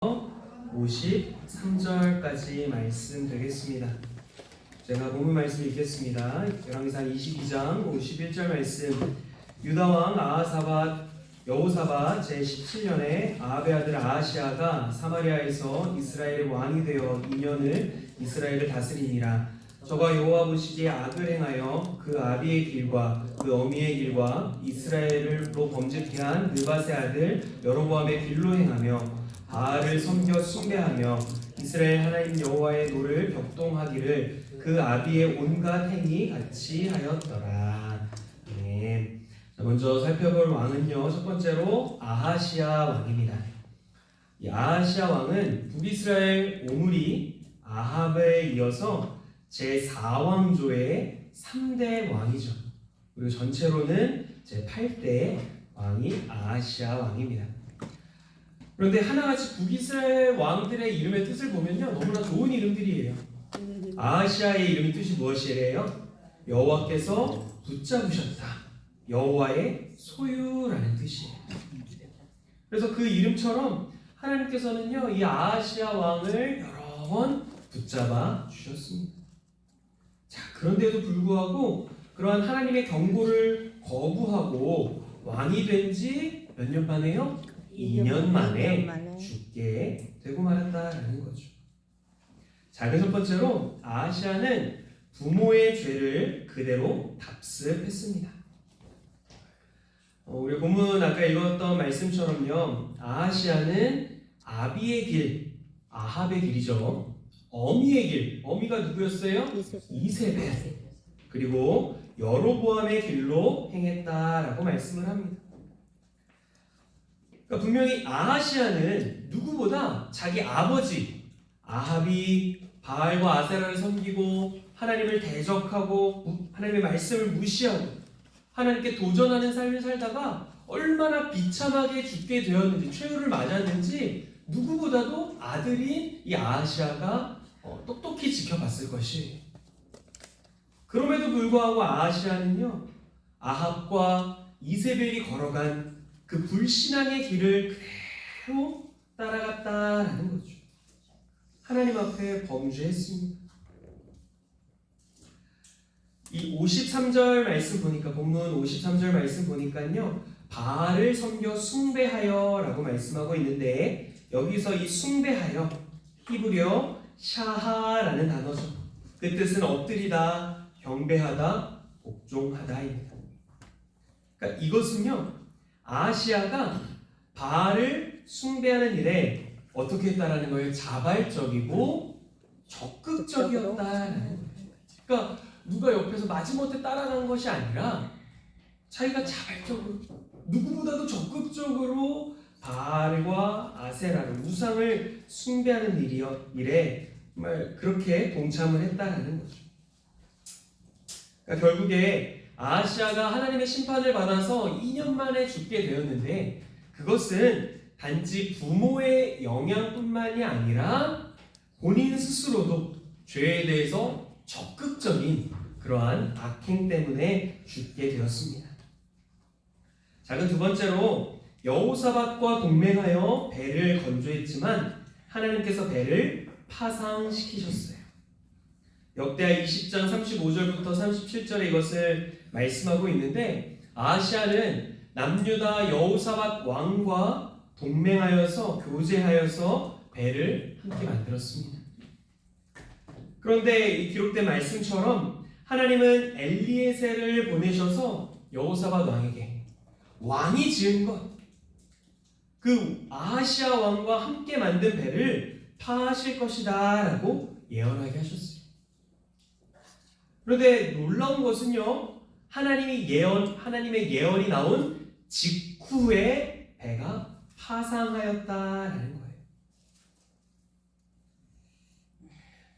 53절까지 말씀드리겠습니다. 제가 본문 말씀 읽겠습니다. 열왕기상 22장 51절 말씀. 유다왕 여호사밧 제17년에 아합의 아들 아하시아가 사마리아에서 이스라엘의 왕이 되어 2년을 이스라엘을 다스리니라. 저가 여호와 보시기에 악을 행하여 그 아비의 길과 그 어미의 길과 이스라엘로 범죄케 한 느밧의 아들 여로보암의 길로 행하며 바알을 섬겨 숭배하며 이스라엘 하나님 여호와의 노를 격동하기를 그 아비의 온갖 행위 같이 하였더라. 네. 자, 먼저 살펴볼 왕은요, 첫 번째로 아하시아 왕입니다. 이 아하시아 왕은 북이스라엘 오므리 아합에 이어서 제4왕조의 3대 왕이죠. 그리고 전체로는 제8대 왕이 아하시아 왕입니다. 그런데 하나같이 북이스라엘 왕들의 이름의 뜻을 보면요, 너무나 좋은 이름들이에요. 아하시아의 이름이 뜻이 무엇이래요? 여호와께서 붙잡으셨다. 여호와의 소유라는 뜻이에요. 그래서 그 이름처럼 하나님께서는요, 이 아하시아 왕을 여러 번 붙잡아 주셨습니다. 자, 그런데도 불구하고 그러한 하나님의 경고를 거부하고 왕이 된 지 몇 년 만에요? 2년 만에 죽게 되고 말았다라는 거죠. 자, 첫 번째로 아하시아는 부모의 죄를 그대로 답습했습니다. 우리 본문 아까 읽었던 말씀처럼요, 아하시아는 아비의 길, 아합의 길이죠. 어미의 길, 어미가 누구였어요? 이세벨. 그리고 여로보암의 길로 행했다라고 말씀을 합니다. 그러니까 분명히 아하시아는 누구보다 자기 아버지 아합이 바알과 아세라를 섬기고 하나님을 대적하고 하나님의 말씀을 무시하고 하나님께 도전하는 삶을 살다가 얼마나 비참하게 죽게 되었는지, 최후를 맞았는지 누구보다도 아들인 이 아하시아가 똑똑히 지켜봤을 것이에요. 그럼에도 불구하고 아하시아는요, 아합과 이세벨이 걸어간 그 불신앙의 길을 그대로 따라갔다라는 거죠. 하나님 앞에 범죄했습니다. 이 53절 말씀 보니까, 본문 53절 말씀 보니까요, 바알을 섬겨 숭배하여 라고 말씀하고 있는데, 여기서 이 숭배하여, 히브리어 샤하라는 단어죠. 그 뜻은 엎드리다, 경배하다, 복종하다입니다. 그러니까 이것은요, 아하시아가 바알을 숭배하는 일에 어떻게 했다라는 거예요? 자발적이고 적극적이었다라는 거예요. 그러니까 누가 옆에서 마지못해 따라간 것이 아니라 자기가 자발적으로 누구보다도 적극적으로 바알과 아세라를, 우상을 숭배하는 일에 정말 그렇게 동참을 했다라는 거죠. 그러니까 결국에 아하시아가 하나님의 심판을 받아서 2년 만에 죽게 되었는데, 그것은 단지 부모의 영향뿐만이 아니라 본인 스스로도 죄에 대해서 적극적인 그러한 악행 때문에 죽게 되었습니다. 자, 그 두 번째로 여호사밧과 동맹하여 벨을 건조했지만 하나님께서 벨을 파상시키셨어요. 역대하 20장 35절부터 37절에 이것을 말씀하고 있는데, 아하시아는 남유다 여호사밧 왕과 동맹하여서 교제하여서 벨을 함께 만들었습니다. 그런데 이 기록된 말씀처럼 하나님은 엘리에셀을 보내셔서 여호사밧 왕에게 왕이 지은 것, 그 아하시아 왕과 함께 만든 벨을 파하실 것이다 라고 예언하게 하셨어요. 그런데 놀라운 것은요, 하나님의 예언이 나온 직후에 배가 파상하였다라는 거예요.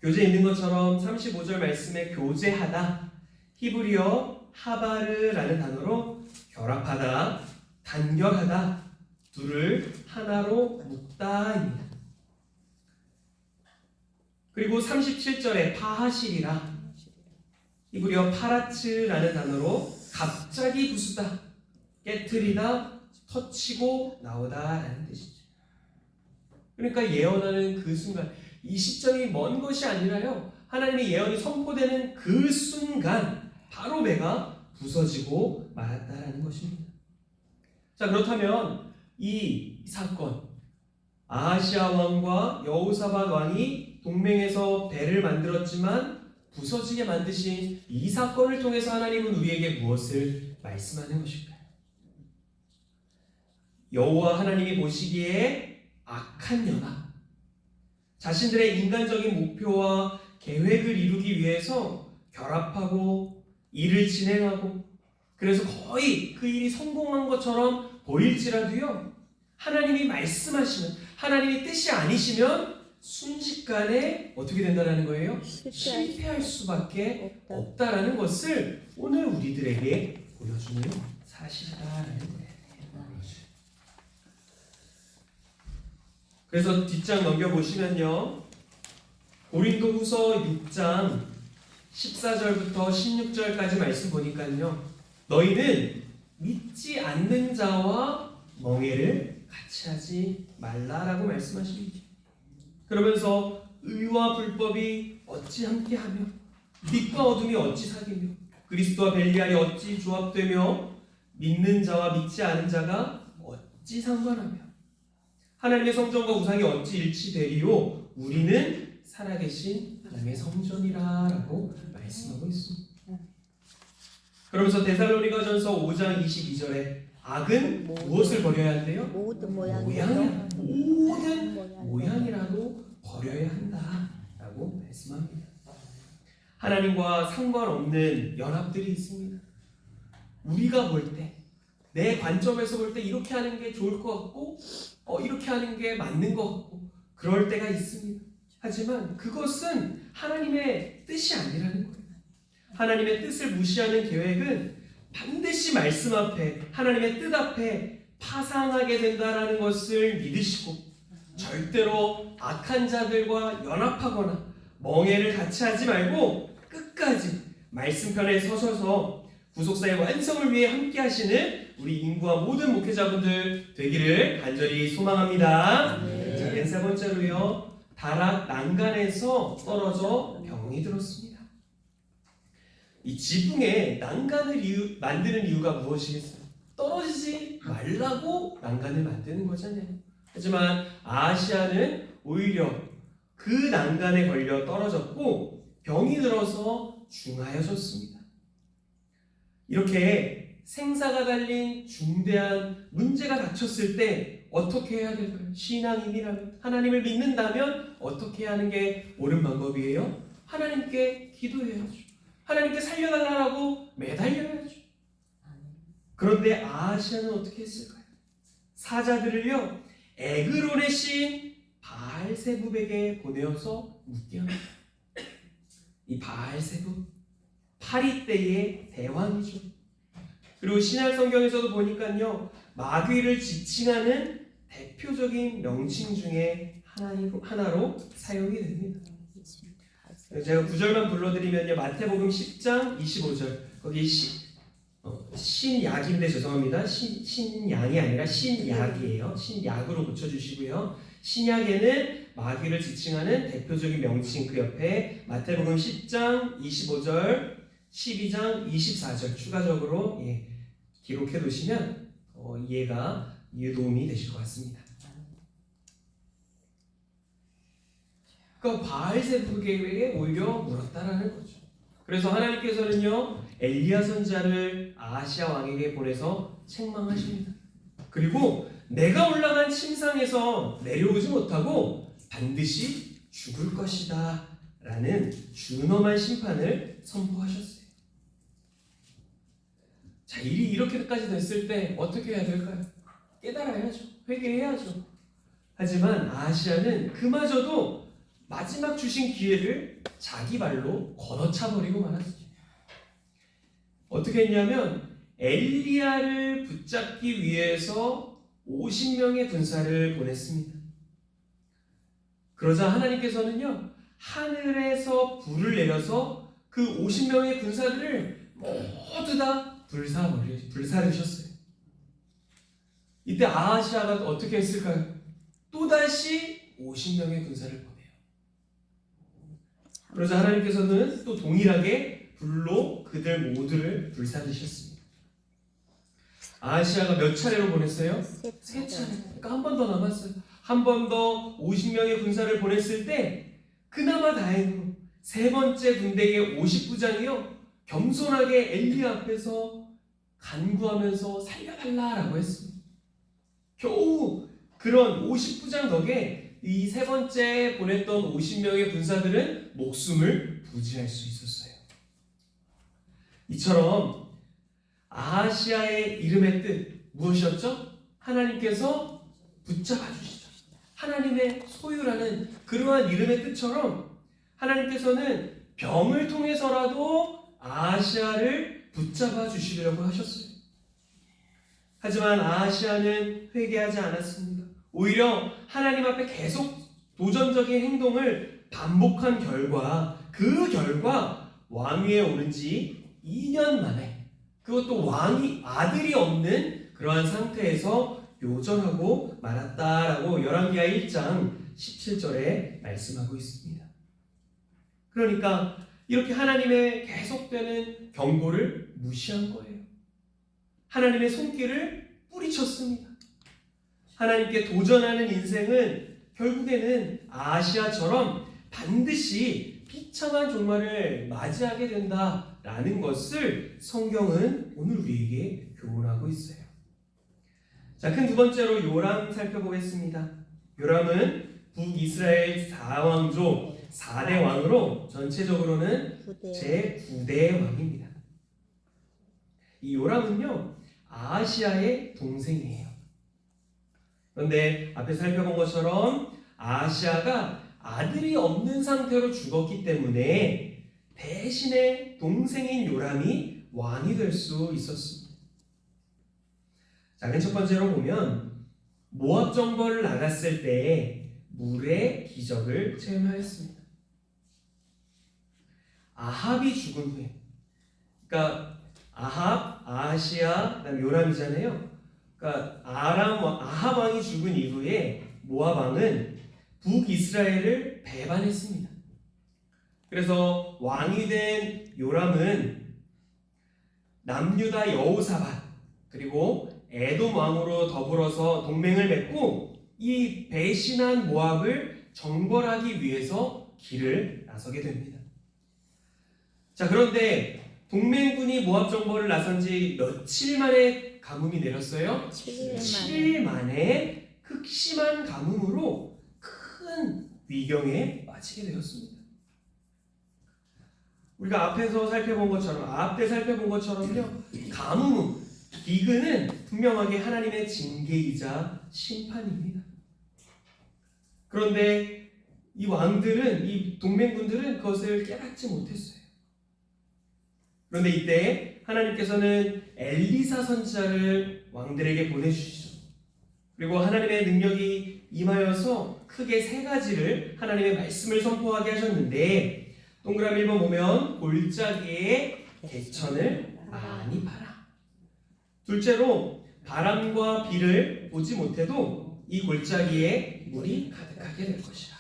교재에 있는 것처럼 35절 말씀에 교제하다, 히브리어 하바르라는 단어로 결합하다, 단결하다, 둘을 하나로 묶다입니다. 그리고 37절에 파하시리라, 히브리어 파라츠라는 단어로 갑자기 부수다, 깨트리다, 터치고 나오다라는 뜻이죠. 그러니까 예언하는 그 순간, 이 시점이 먼 것이 아니라요, 하나님의 예언이 선포되는 그 순간 바로 배가 부서지고 말았다라는 것입니다. 자, 그렇다면 이 사건, 아하시아 왕과 여호사밧 왕이 동맹해서 배를 만들었지만 부서지게 만드신 이 사건을 통해서 하나님은 우리에게 무엇을 말씀하는 것일까요? 여호와 하나님이 보시기에 악한 연합, 자신들의 인간적인 목표와 계획을 이루기 위해서 결합하고 일을 진행하고, 그래서 거의 그 일이 성공한 것처럼 보일지라도요, 하나님이 말씀하시면, 하나님의 뜻이 아니시면 순식간에 어떻게 된다는 거예요? 실패할 수밖에 없다라는 것을 오늘 우리들에게 보여주는 사실이다라는 거예요. 그래서 뒷장 넘겨보시면요, 고린도후서 6장 14절부터 16절까지 말씀 보니까요, 너희는 믿지 않는 자와 멍에를 같이 하지 말라라고 말씀하십니다. 그러면서 의와 불법이 어찌 함께하며 빛과 어둠이 어찌 사귀며 그리스도와 벨리알이 어찌 조합되며 믿는 자와 믿지 않은 자가 어찌 상관하며 하나님의 성전과 우상이 어찌 일치되리요 우리는 살아계신 하나님의 성전이라라고 말씀하고 있습니다. 그러면서 데살로니가전서 5장 22절에 악은 무엇을 버려야 한대요? 모든 모양이라도 버려야 한다라고 말씀합니다. 하나님과 상관없는 연합들이 있습니다. 우리가 볼 때, 내 관점에서 볼 때 이렇게 하는 게 좋을 것 같고 이렇게 하는 게 맞는 것 같고 그럴 때가 있습니다. 하지만 그것은 하나님의 뜻이 아니라는 거예요. 하나님의 뜻을 무시하는 계획은 반드시 말씀 앞에, 하나님의 뜻 앞에 파상하게 된다라는 것을 믿으시고, 절대로 악한 자들과 연합하거나 멍에를 같이 하지 말고 끝까지 말씀편에 서셔서 구속사의 완성을 위해 함께 하시는 우리 인구와 모든 목회자분들 되기를 간절히 소망합니다. 자, 맨 세 번째로요, 다락 난간에서 떨어져 병이 들었습니다. 이 지붕에 난간을 만드는 이유가 무엇이겠어요? 떨어지지 말라고 난간을 만드는 거잖아요. 하지만 아하시아는 오히려 그 난간에 걸려 떨어졌고 병이 들어서 중하여졌습니다. 이렇게 생사가 달린 중대한 문제가 닥쳤을 때 어떻게 해야 될까요? 신앙인이라면, 하나님을 믿는다면 어떻게 하는 게 옳은 방법이에요? 하나님께 기도해야죠. 하나님께 살려달라고 매달려야죠. 그런데 아하시아는 어떻게 했을까요? 사자들을요, 에그론의 신 바알세붑에게 보내어서 묻게 합니다. 이 바알세붑, 파리 때의 대왕이죠. 그리고 신약 성경에서도 보니까요, 마귀를 지칭하는 대표적인 명칭 중에 하나로 사용이 됩니다. 제가 9절만 불러드리면요, 마태복음 10장 25절, 거기 신약인데 죄송합니다. 신양이 아니라 신약이에요. 신약으로 고쳐주시고요. 신약에는 마귀를 지칭하는 대표적인 명칭, 그 옆에 마태복음 10장 25절, 12장 24절 추가적으로 기록해 두시면 이해가 도움이 되실 것 같습니다. 그러니까 바알세붑에게 오히려 물었다라는 거죠. 그래서 하나님께서는요, 엘리야 선자를 아하시아 왕에게 보내서 책망하십니다. 그리고 내가 올라간 침상에서 내려오지 못하고 반드시 죽을 것이다 라는 준엄한 심판을 선포하셨어요. 자, 일이 이렇게까지 됐을 때 어떻게 해야 될까요? 깨달아야죠. 회개해야죠. 하지만 아하시아는 그마저도 마지막 주신 기회를 자기 발로 걷어차버리고 말았어요. 어떻게 했냐면 엘리야를 붙잡기 위해서 50명의 군사를 보냈습니다. 그러자 하나님께서는요, 하늘에서 불을 내려서 그 50명의 군사들을 모두 다 불사르셨어요. 이때 아하시아가 어떻게 했을까요? 또다시 50명의 군사를 보내요. 그러자 하나님께서는 또 동일하게 불로 그들 모두를 불사르셨습니다. 아하시아가 몇 차례로 보냈어요? 세 차례. 그러니까 한 번 더 남았어요. 한 번 더 50명의 군사를 보냈을 때 그나마 다행으로 세 번째 군대의 50부장이요 겸손하게 엘리 앞에서 간구하면서 살려달라라고 했습니다. 겨우 그런 50부장 덕에 이 세 번째 보냈던 50명의 군사들은 목숨을 부지할 수 있었어요. 이처럼 아하시아의 이름의 뜻 무엇이었죠? 하나님께서 붙잡아 주시죠. 하나님의 소유라는 그러한 이름의 뜻처럼 하나님께서는 병을 통해서라도 아하시아를 붙잡아 주시려고 하셨어요. 하지만 아하시아는 회개하지 않았습니다. 오히려 하나님 앞에 계속 도전적인 행동을 반복한 결과 그 결과 왕위에 오른 지 2년 만에 그것도 왕이 아들이 없는 그러한 상태에서 요절하고 말았다라고 열왕기하 1장 17절에 말씀하고 있습니다. 그러니까 이렇게 하나님의 계속되는 경고를 무시한 거예요. 하나님의 손길을 뿌리쳤습니다. 하나님께 도전하는 인생은 결국에는 아하시아처럼 반드시 비참한 종말을 맞이하게 된다라는 것을 성경은 오늘 우리에게 교훈하고 있어요. 자, 큰 두 번째로 요람 살펴보겠습니다. 요람은 북이스라엘 4왕조 4대 왕으로 전체적으로는 제9대 왕입니다. 이 요람은요 아하시아의 동생이에요. 그런데 앞에 살펴본 것처럼 아하시아가 아들이 없는 상태로 죽었기 때문에 대신에 동생인 요람이 왕이 될 수 있었습니다. 자, 맨 첫 번째로 보면 모압 정벌을 나갔을 때 물의 기적을 체험하였습니다. 아합이 죽은 후에, 그러니까 아합, 아하시아, 그다음 요람이잖아요. 그러니까 아합 왕이 죽은 이후에 모압 왕은 북이스라엘을 배반했습니다. 그래서 왕이 된 요람은 남유다 여호사밧 그리고 에돔 왕으로 더불어서 동맹을 맺고 이 배신한 모압을 정벌하기 위해서 길을 나서게 됩니다. 자, 그런데 동맹군이 모압 정벌을 나선 지 며칠 만에 가뭄이 내렸어요? 7일 만에 극심한 가뭄으로 큰 위경에 빠지게 되었습니다. 우리가 앞에서 살펴본 것처럼, 앞때 살펴본 것처럼요, 가뭄, 기근은 분명하게 하나님의 징계이자 심판입니다. 그런데 이 왕들은, 이 동맹군들은 그것을 깨닫지 못했어요. 그런데 이때 하나님께서는 엘리사 선지자를 왕들에게 보내주시죠. 그리고 하나님의 능력이 임하여서 크게 세 가지를 하나님의 말씀을 선포하게 하셨는데 동그라미 1번 보면 골짜기에 개천을 많이 봐라. 둘째로 바람과 비를 보지 못해도 이 골짜기에 물이 가득하게 될 것이라.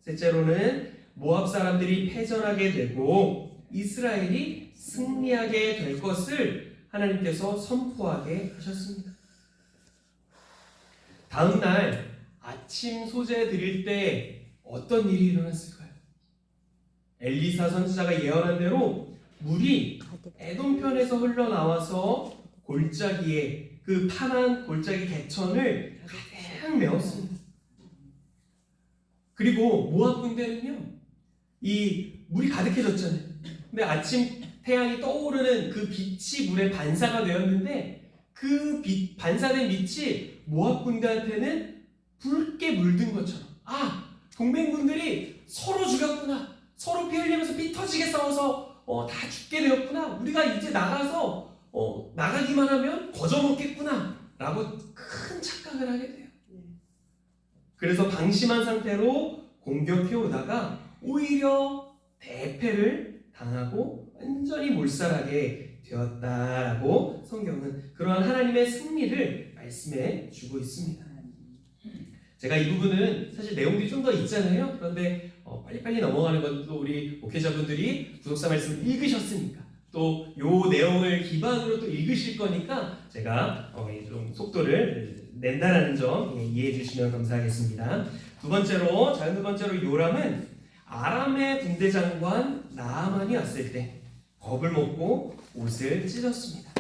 셋째로는 모압 사람들이 패전하게 되고 이스라엘이 승리하게 될 것을 하나님께서 선포하게 하셨습니다. 다음 날 아침 소재 드릴 때 어떤 일이 일어났을까요? 엘리사 선지자가 예언한 대로 물이 에돔편에서 흘러나와서 골짜기에 그 파란 골짜기 개천을 가득 메웠습니다. 그리고 모압 군대는요, 이 물이 가득해졌잖아요. 근데 아침 태양이 떠오르는 그 빛이 물에 반사가 되었는데 그 반사된 빛이 모압 군대한테는 붉게 물든 것처럼, 아, 동맹군들이 서로 죽였구나, 서로 피 흘리면서 피 터지게 싸워서 다 죽게 되었구나, 우리가 이제 나가서 나가기만 하면 거저먹겠구나 라고 큰 착각을 하게 돼요. 그래서 방심한 상태로 공격해 오다가 오히려 대패를 당하고 완전히 몰살하게 되었다라고 성경은 그러한 하나님의 승리를 말씀해 주고 있습니다. 제가 이 부분은 사실 내용들이 좀 더 있잖아요. 그런데 빨리빨리 넘어가는 건 또 우리 목회자분들이 구독사 말씀을 읽으셨으니까 또 요 내용을 기반으로 또 읽으실 거니까 제가 좀 속도를 낸다라는 점 이해해 주시면 감사하겠습니다. 두 번째로 요람은 아람의 군대장관 나아만이 왔을 때 겁을 먹고 옷을 찢었습니다.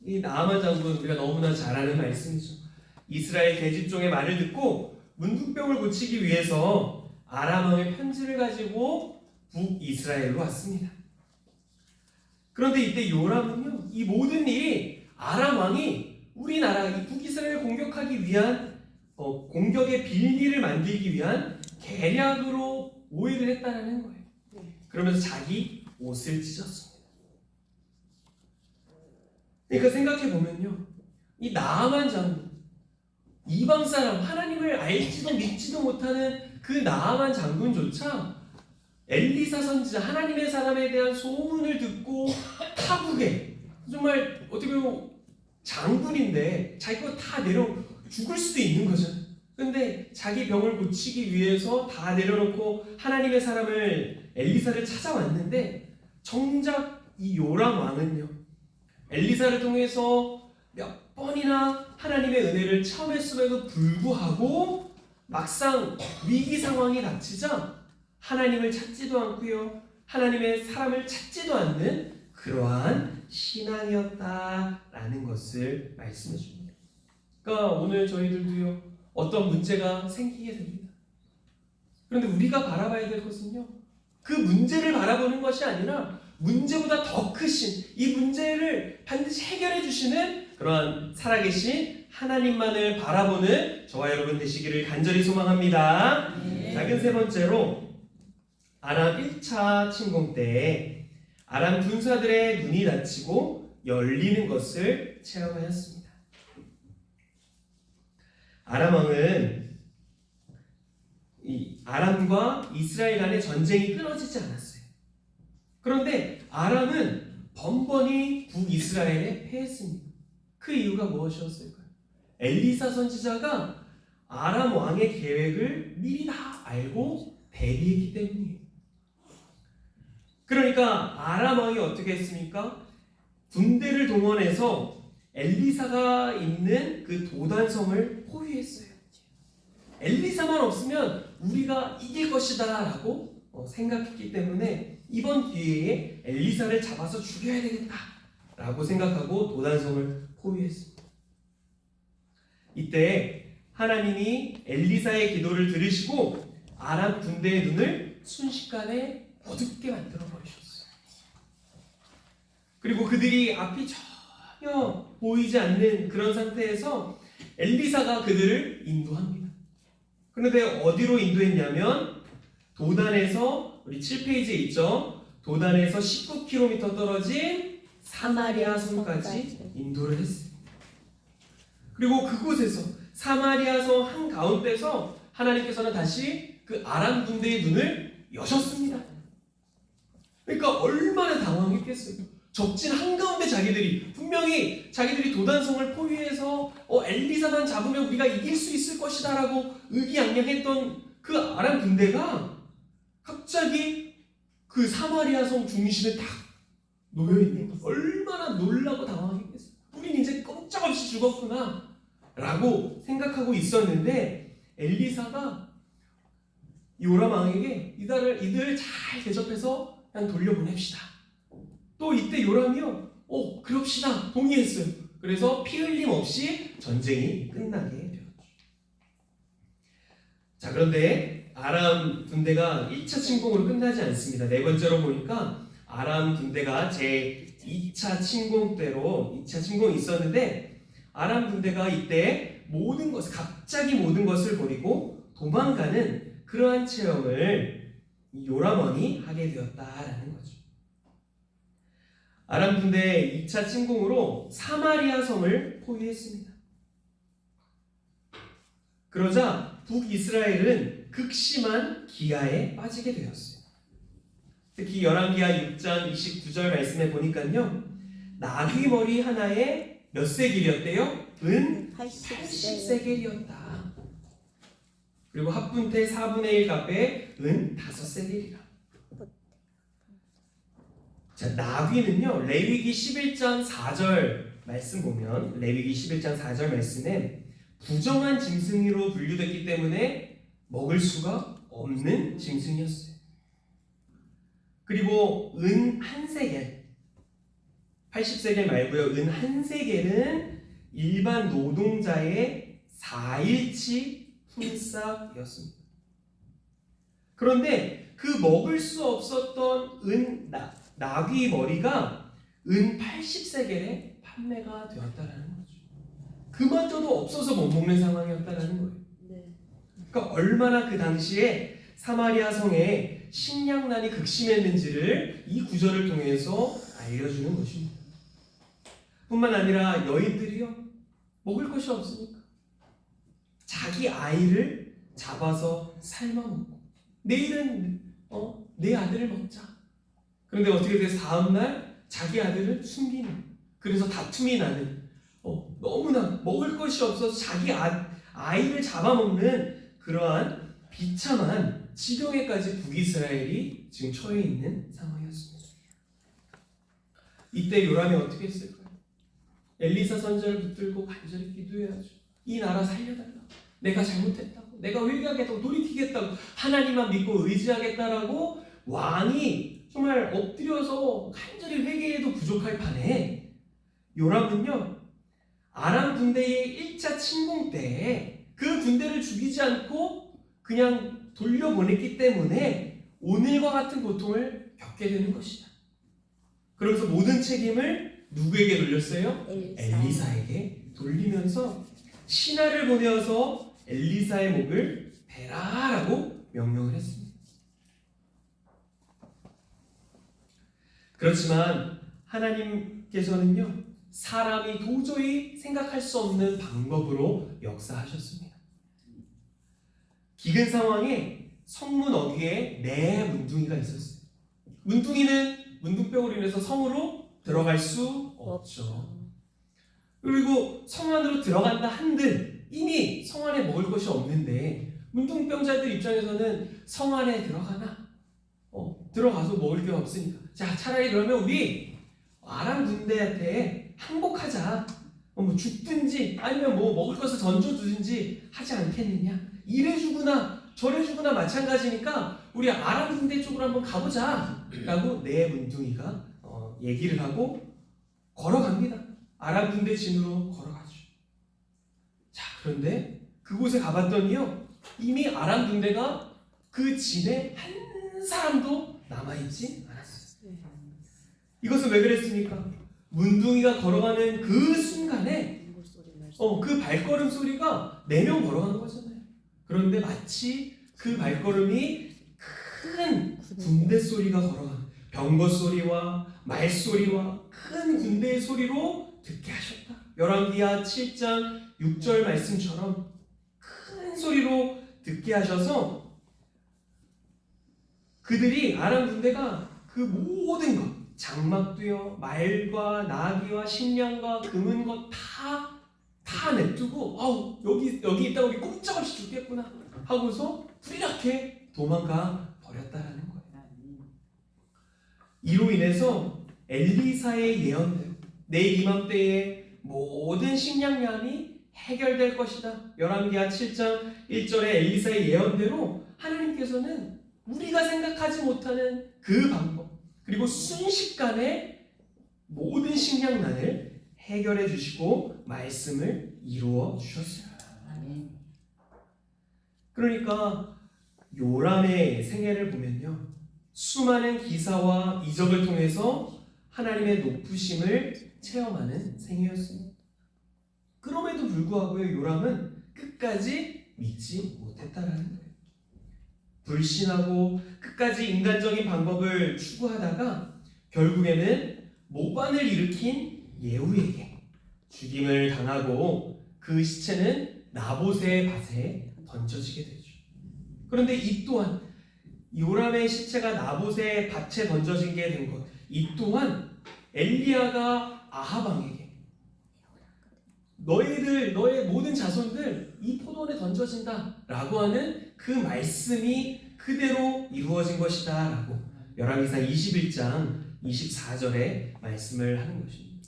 이 나아만 장군 우리가 너무나 잘 아는 말씀이죠. 이스라엘 계집종의 말을 듣고 문둥병을 고치기 위해서 아람 왕의 편지를 가지고 북이스라엘로 왔습니다. 그런데 이때 요람은요, 이 모든 일이 아람 왕이 우리나라 이 북이스라엘을 공격하기 위한 공격의 빌미를 만들기 위한 계략으로 오해를 했다는 거예요. 그러면서 자기 옷을 찢었습니다. 그러니까 생각해 보면요, 이 나아만 장군, 이방 사람, 하나님을 알지도 믿지도 못하는 그 나아만 장군조차 엘리사 선지자, 하나님의 사람에 대한 소문을 듣고 타국에, 정말 어떻게 보면 장군인데 자기 거 다 내려 죽을 수도 있는 거죠. 근데 자기 병을 고치기 위해서 다 내려놓고 하나님의 사람을, 엘리사를 찾아왔는데, 정작 이 요람 왕은요, 엘리사를 통해서 몇 번이나 하나님의 은혜를 체험했음에도 불구하고 막상 위기 상황이 닥치자 하나님을 찾지도 않고요, 하나님의 사람을 찾지도 않는 그러한 신앙이었다라는 것을 말씀해 줍니다. 그러니까 오늘 저희들도요, 어떤 문제가 생기게 됩니다. 그런데 우리가 바라봐야 될 것은요, 그 문제를 바라보는 것이 아니라 문제보다 더 크신, 이 문제를 반드시 해결해 주시는 그러한 살아계신 하나님만을 바라보는 저와 여러분 되시기를 간절히 소망합니다. 작은 세 번째로, 아람 1차 침공 때 아람 군사들의 눈이 닫히고 열리는 것을 체험하였습니다. 아람 왕은 이 아람과 이스라엘 간의 전쟁이 끊어지지 않았어요. 그런데 아람은 번번이 북이스라엘에 패했습니다. 그 이유가 무엇이었을까요? 엘리사 선지자가 아람 왕의 계획을 미리 다 알고 대비했기 때문이에요. 그러니까 아람 왕이 어떻게 했습니까? 군대를 동원해서 엘리사가 있는 그 도단성을 포위했어요. 엘리사만 없으면 우리가 이길 것이다 라고 생각했기 때문에 이번 기회에 엘리사를 잡아서 죽여야 되겠다 라고 생각하고 도단성을 포위했습니다. 이때 하나님이 엘리사의 기도를 들으시고 아람 군대의 눈을 순식간에 어둡게 만들어 버리셨어요. 그리고 그들이 앞이 전혀 보이지 않는 그런 상태에서 엘리사가 그들을 인도합니다. 그런데 어디로 인도했냐면 도단에서, 우리 7페이지에 있죠, 도단에서 19km 떨어진 사마리아 성까지 인도를 했어요. 그리고 그곳에서 사마리아 성 한가운데서 하나님께서는 다시 그 아람 군대의 눈을 여셨습니다. 그러니까 얼마나 당황했겠어요. 적진 한가운데 분명히 자기들이 도단성을 포위해서 엘리사만 잡으면 우리가 이길 수 있을 것이다 라고 의기양양했던 그 아람 군대가 갑자기 그 사마리아 성 중심에 딱 놓여있는 거, 얼마나 놀라고 당황했겠어요. 우린 이제 꼼짝없이 죽었구나 라고 생각하고 있었는데, 엘리사가 요람 왕에게 이들을 잘 대접해서 그냥 돌려보냅시다. 또 이때 요람이요, 그럽시다, 동의했어요. 그래서 피 흘림 없이 전쟁이 끝나게 되었죠. 자, 그런데 아람 군대가 1차 침공으로 끝나지 않습니다. 네 번째로 보니까 아람 군대가 제 2차 침공 때로 2차 침공이 있었는데, 아람 군대가 이때 갑자기 모든 것을 버리고 도망가는 그러한 체험을 요람 왕이 하게 되었다라는 거죠. 아람 군대의 2차 침공으로 사마리아 성을 포위했습니다. 그러자 북이스라엘은 극심한 기아에 빠지게 되었어요. 특히 열왕기하 6장 29절 말씀에 보니까요, 나귀 머리 하나에 몇 세겔이었대요? 은 80세겔이었다. 그리고 합분태 4분의 1 값에 은 5세겔이라. 자, 나귀는요, 레위기 11장 4절 말씀 보면, 레위기 11장 4절 말씀에 부정한 짐승으로 분류됐기 때문에 먹을 수가 없는 짐승이었어요. 그리고 은 1세겔, 80세겔 말고요, 은 1세겔은 일반 노동자의 4일치 품삯이었습니다. 그런데 그 먹을 수 없었던 나귀 머리가 은 80세겔에 판매가 되었다라는 거죠. 그마저도 없어서 못 먹는 상황이었다라는 거예요. 그러니까 얼마나 그 당시에 사마리아 성에 식량난이 극심했는지를 이 구절을 통해서 알려주는 것입니다. 뿐만 아니라 여인들이요, 먹을 것이 없으니까 자기 아이를 잡아서 삶아먹고 내일은 내 아들을 먹자. 그런데 어떻게 돼서 다음날 자기 아들을 숨기는, 그래서 다툼이 나는, 너무나 먹을 것이 없어서 자기 아이를 잡아먹는 그러한 비참한 지경에까지 북이스라엘이 지금 처해 있는 상황이었습니다. 이때 요람이 어떻게 했을까요? 엘리사 선지자를 붙들고 간절히 기도해야죠. 이 나라 살려달라. 내가 잘못했다고, 내가 회개하겠다고, 돌이키겠다고, 하나님만 믿고 의지하겠다라고 왕이 정말 엎드려서 간절히 회개해도 부족할 판에 요람은요, 아람 군대의 1차 침공 때 그 군대를 죽이지 않고 그냥 돌려보냈기 때문에 오늘과 같은 고통을 겪게 되는 것이다. 그러면서 모든 책임을 누구에게 돌렸어요? 엘리사에게 돌리면서 신하를 보내어서 엘리사의 목을 베라라고 명령을 했습니다. 그렇지만 하나님께서는요, 사람이 도저히 생각할 수 없는 방법으로 역사하셨습니다. 기근 상황에 성문 어귀에 4문둥이가 있었어요. 문둥이는 문둥병으로 인해서 성으로 들어갈 수 없죠. 그리고 성 안으로 들어간다 한들 이미 성 안에 먹을 것이 없는데 문둥병자들 입장에서는 성 안에 들어가나? 들어가서 먹을 게 없으니까, 자, 차라리 그러면 우리 아람 군대한테 항복하자. 뭐 죽든지 아니면 뭐 먹을 것을 던져두든지 하지 않겠느냐. 이래 주구나 저래 주구나 마찬가지니까 우리 아람 군대 쪽으로 한번 가보자 라고 4문둥이가 얘기를 하고 걸어갑니다. 아람 군대 진으로 걸어가죠. 자, 그런데 그곳에 가봤더니요, 이미 아람 군대가 그 진에 한 사람도 남아있지 않았어요. 이것은 왜 그랬습니까? 문둥이가 걸어가는 그 순간에 그 발걸음 소리가 4명 걸어가는 거잖아요. 그런데 마치 그 발걸음이 큰 군대 소리가 걸어가는, 병거 소리와 말 소리와 큰 군대의 소리로 듣게 하셨다. 열왕기하 7장 6절 말씀처럼 큰 소리로 듣게 하셔서 그들이 아람 군대가 그 모든 것, 장막도요, 말과 나귀와 식량과 금은 것 다 냅두고 여기 있다가 우리 꼼짝없이 죽겠구나 하고서 불이렇게 도망가 버렸다라는 거예요. 이로 인해서 엘리사의 예언대로 내일 이맘때에 모든 식량난이 해결될 것이다. 열왕기하 7장 1절의 엘리사의 예언대로 하나님께서는 우리가 생각하지 못하는 그 방법, 그리고 순식간에 모든 식량난을 해결해 주시고 말씀을 이루어 주셨어요. 그러니까 요람의 생애를 보면요, 수많은 기사와 이적을 통해서 하나님의 높으심을 체험하는 생애였습니다. 그럼에도 불구하고요, 요람은 끝까지 믿지 못했다라는 거예요. 불신하고 끝까지 인간적인 방법을 추구하다가 결국에는 모반을 일으킨 예후에게 죽임을 당하고 그 시체는 나봇의 밭에 던져지게 되죠. 그런데 이 또한 요람의 시체가 나봇의 밭에 던져진 게 된 것, 이 또한 엘리야가 아합 왕에게 너의 모든 자손들 이 포도원에 던져진다 라고 하는 그 말씀이 그대로 이루어진 것이다 라고 열왕기상 21장 24절에 말씀을 하는 것입니다.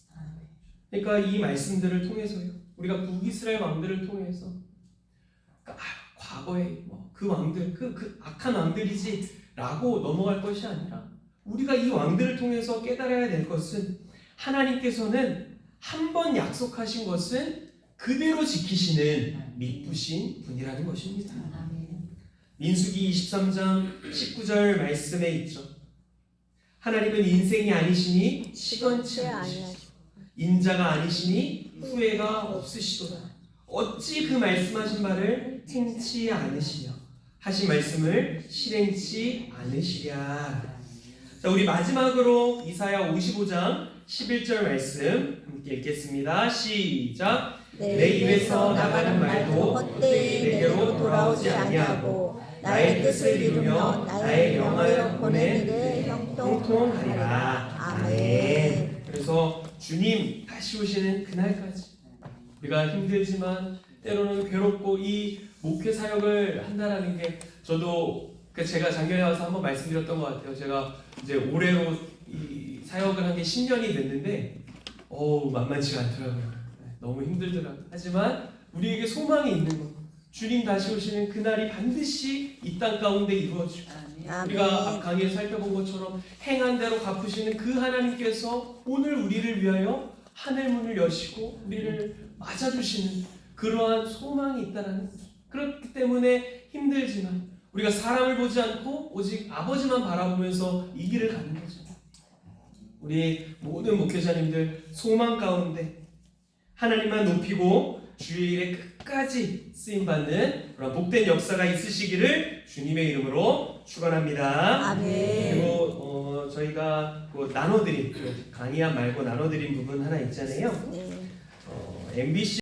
그러니까 이 말씀들을 통해서요, 우리가 북이스라엘 왕들을 통해서 과거에 그 왕들 그 악한 왕들이지 라고 넘어갈 것이 아니라 우리가 이 왕들을 통해서 깨달아야 될 것은 하나님께서는 한 번 약속하신 것은 그대로 지키시는 믿부신 분이라는 것입니다. 민수기 23장 19절 말씀에 있죠. 하나님은 인생이 아니시니 시건치 않으시고 인자가 아니시니 후회가 없으시도다. 어찌 그 말씀하신 말을 행치 않으시며 하신 말씀을 실행치 않으시랴. 자, 우리 마지막으로 이사야 55장 11절 말씀 함께 읽겠습니다. 시작. 내 입에서 나가는 말도 헛되이 내게로 돌아오지 아니하고 나의 뜻을 이루며 나의 명하여 보낸 일에 형통하리라. 아멘. 그래서 주님 다시 오시는 그날까지 우리가 힘들지만 때로는 괴롭고 이 목회 사역을 한다라는 게 저도 제가 작년에 와서 한번 말씀드렸던 것 같아요. 제가 이제 올해로 이 사역을 한 게 10년이 됐는데 만만치가 않더라고요. 너무 힘들더라고요. 하지만 우리에게 소망이 있는 것, 주님 다시 오시는 그날이 반드시 이 땅 가운데 이루어지고 우리가 강의에 살펴본 것처럼 행한 대로 갚으시는 그 하나님께서 오늘 우리를 위하여 하늘문을 여시고 우리를 맞아주시는 그러한 소망이 있다는 거죠. 그렇기 때문에 힘들지만 우리가 사람을 보지 않고 오직 아버지만 바라보면서 이 길을 가는 거죠. 우리 모든 목회자님들 소망 가운데 하나님만 높이고 주의 일에 끝까지 쓰임받는 그런 복된 역사가 있으시기를 주님의 이름으로 축원합니다. 아멘. 그리고 저희가 나눠드린 강의한 말고 나눠드린 부분 하나 있잖아요. 네. MBC